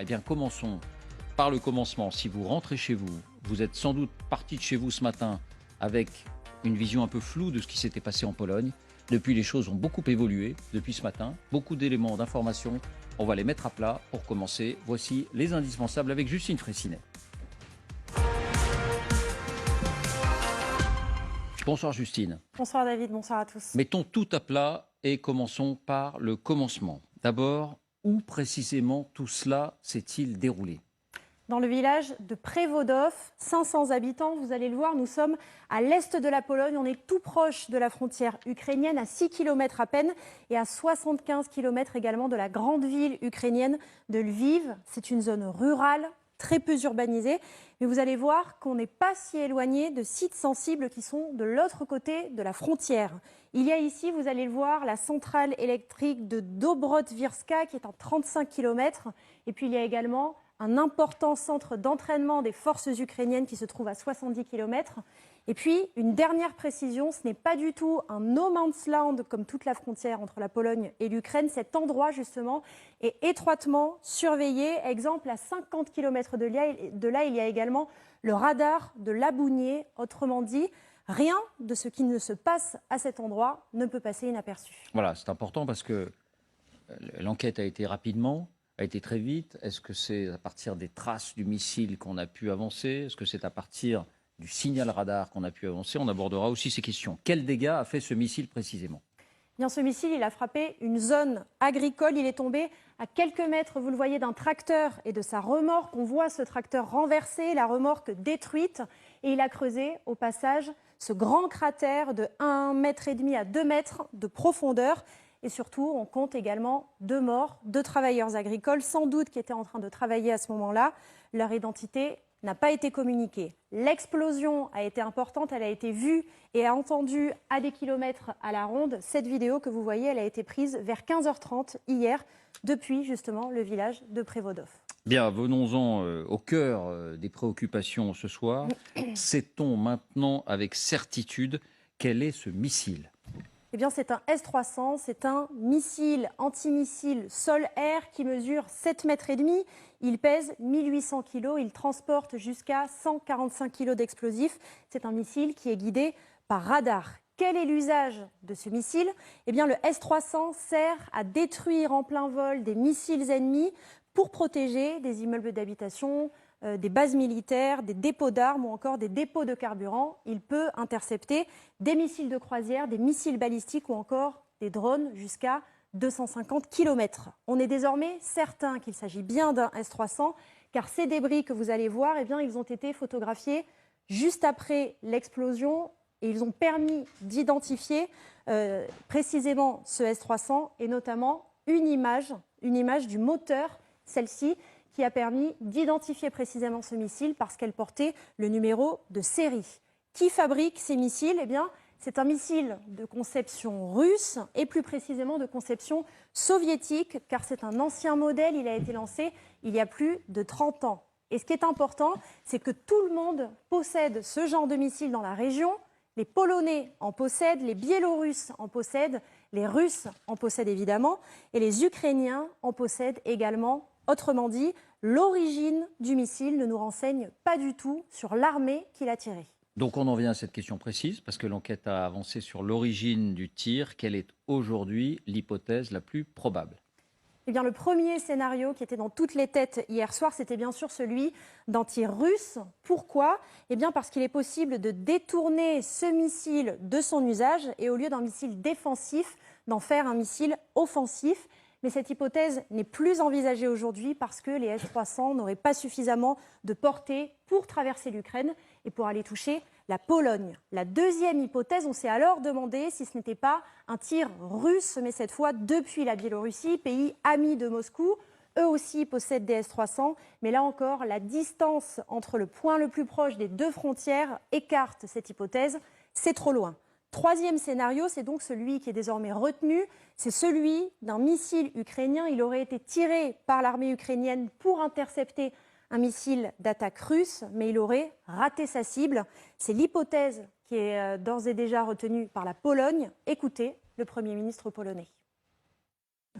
Eh bien, commençons par le commencement. Si vous rentrez chez vous, vous êtes sans doute parti de chez vous ce matin avec une vision un peu floue de ce qui s'était passé en Pologne. Depuis, les choses ont beaucoup évolué depuis ce matin. Beaucoup d'éléments d'information. On va les mettre à plat pour commencer. Voici les indispensables avec Justine Fraissinet. Bonsoir Justine. Bonsoir David, bonsoir à tous. Mettons tout à plat et commençons par le commencement. D'abord, où précisément tout cela s'est-il déroulé ? Dans le village de Przewodów, 500 habitants, vous allez le voir, nous sommes à l'est de la Pologne. On est tout proche de la frontière ukrainienne, à 6 km à peine, et à 75 km également de la grande ville ukrainienne de Lviv. C'est une zone rurale, très peu urbanisée, mais vous allez voir qu'on n'est pas si éloigné de sites sensibles qui sont de l'autre côté de la frontière. Il y a ici, vous allez le voir, la centrale électrique de Dobrotwierska qui est à 35 km, et puis il y a également un important centre d'entraînement des forces ukrainiennes qui se trouve à 70 km. Et puis, une dernière précision, ce n'est pas du tout un no man's land comme toute la frontière entre la Pologne et l'Ukraine. Cet endroit, justement, est étroitement surveillé. Exemple, à 50 km de là, il y a également le radar de Labounié. Autrement dit, rien de ce qui ne se passe à cet endroit ne peut passer inaperçu. Voilà, c'est important parce que l'enquête a été très vite. Est-ce que c'est à partir des traces du missile qu'on a pu avancer? Est-ce que c'est à partir du signal radar qu'on a pu avancer? On abordera aussi ces questions. Quels dégâts a fait ce missile précisément? Bien, ce missile, il a frappé une zone agricole. Il est tombé à quelques mètres, vous le voyez, d'un tracteur et de sa remorque. On voit ce tracteur renversé, la remorque détruite. Et il a creusé, au passage, ce grand cratère de 1,5 mètre à 2 mètres de profondeur. Et surtout, on compte également 2 morts, 2 travailleurs agricoles, sans doute qui étaient en train de travailler à ce moment-là. Leur identité n'a pas été communiquée. L'explosion a été importante, elle a été vue et entendue à des kilomètres à la ronde. Cette vidéo que vous voyez, elle a été prise vers 15h30 hier, depuis justement le village de Przewodów. Bien, venons-en au cœur des préoccupations ce soir. Sait-on maintenant avec certitude quel est ce missile ? Eh bien, c'est un S-300, c'est un missile antimissile sol-air qui mesure 7,5 mètres. Il pèse 1800 kg, il transporte jusqu'à 145 kg d'explosifs. C'est un missile qui est guidé par radar. Quel est l'usage de ce missile? Eh bien, le S-300 sert à détruire en plein vol des missiles ennemis pour protéger des immeubles d'habitation, des bases militaires, des dépôts d'armes ou encore des dépôts de carburant. Il peut intercepter des missiles de croisière, des missiles balistiques ou encore des drones jusqu'à 250 km. On est désormais certain qu'il s'agit bien d'un S-300 car ces débris que vous allez voir, eh bien, ils ont été photographiés juste après l'explosion et ils ont permis d'identifier précisément ce S-300 et notamment une image du moteur, celle-ci, qui a permis d'identifier précisément ce missile parce qu'elle portait le numéro de série. Qui fabrique ces missiles? Eh bien, c'est un missile de conception russe et plus précisément de conception soviétique car c'est un ancien modèle, il a été lancé il y a plus de 30 ans. Et ce qui est important, c'est que tout le monde possède ce genre de missile dans la région. Les Polonais en possèdent, les Biélorusses en possèdent, les Russes en possèdent évidemment et les Ukrainiens en possèdent également. Autrement dit, l'origine du missile ne nous renseigne pas du tout sur l'armée qui l'a tiré. Donc on en vient à cette question précise, parce que l'enquête a avancé sur l'origine du tir. Quelle est aujourd'hui l'hypothèse la plus probable? Eh bien, le premier scénario qui était dans toutes les têtes hier soir, c'était bien sûr celui d'un tir russe. Pourquoi? Eh bien, parce qu'il est possible de détourner ce missile de son usage et au lieu d'un missile défensif, d'en faire un missile offensif. Mais cette hypothèse n'est plus envisagée aujourd'hui parce que les S-300 n'auraient pas suffisamment de portée pour traverser l'Ukraine et pour aller toucher la Pologne. La deuxième hypothèse, on s'est alors demandé si ce n'était pas un tir russe, mais cette fois depuis la Biélorussie, pays ami de Moscou. Eux aussi possèdent des S-300, mais là encore, la distance entre le point le plus proche des deux frontières écarte cette hypothèse. C'est trop loin. Troisième scénario, c'est donc celui qui est désormais retenu, c'est celui d'un missile ukrainien. Il aurait été tiré par l'armée ukrainienne pour intercepter un missile d'attaque russe, mais il aurait raté sa cible. C'est l'hypothèse qui est d'ores et déjà retenue par la Pologne. Écoutez le Premier ministre polonais.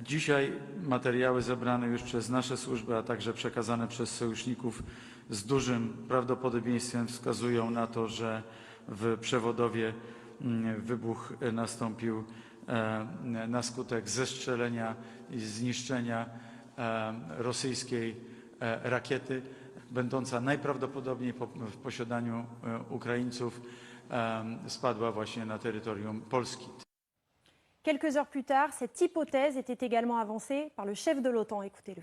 Dzisiaj materiały zebrane już przez nasze służby, a także przekazane przez sojuszników z dużym prawdopodobieństwem wskazują na to, że w Przewodowie wybuch nastąpił na skutek zestrzelenia i zniszczenia rosyjskiej rakiety, będąca najprawdopodobniej w posiadaniu Ukraińców, spadła właśnie na terytorium Polski. Quelques heures plus tard, cette hypothèse était également avancée par le chef de l'OTAN. Écoutez-le.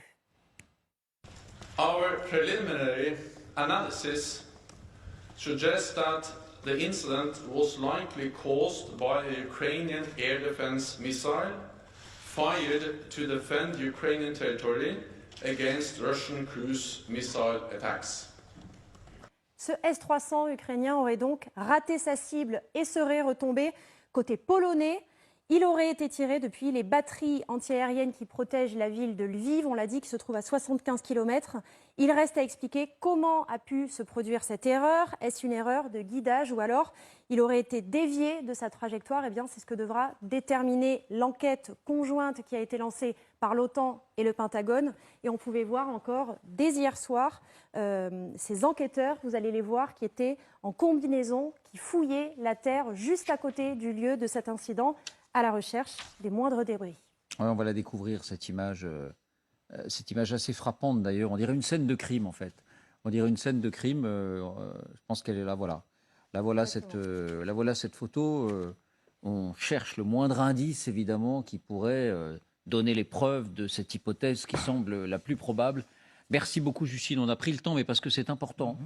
Our preliminary analysis suggests that the incident was likely caused by a Ukrainian air defense missile fired to defend Ukrainian territory against Russian cruise missile attacks. Ce S-300 ukrainien aurait donc raté sa cible et serait retombé côté polonais. Il aurait été tiré depuis les batteries antiaériennes qui protègent la ville de Lviv, on l'a dit, qui se trouve à 75 km. Il reste à expliquer comment a pu se produire cette erreur. Est-ce une erreur de guidage ou alors il aurait été dévié de sa trajectoire? Eh bien, c'est ce que devra déterminer l'enquête conjointe qui a été lancée par l'OTAN et le Pentagone. Et on pouvait voir encore dès hier soir ces enquêteurs, vous allez les voir, qui étaient en combinaison, qui fouillaient la terre juste à côté du lieu de cet incident, à la recherche des moindres débris. Ouais, on va la découvrir, cette image assez frappante d'ailleurs. On dirait une scène de crime en fait. On dirait une scène de crime. Je pense qu'elle est là, voilà. Là voilà cette photo. On cherche le moindre indice évidemment qui pourrait donner les preuves de cette hypothèse qui semble la plus probable. Merci beaucoup Justine, on a pris le temps mais parce que c'est important.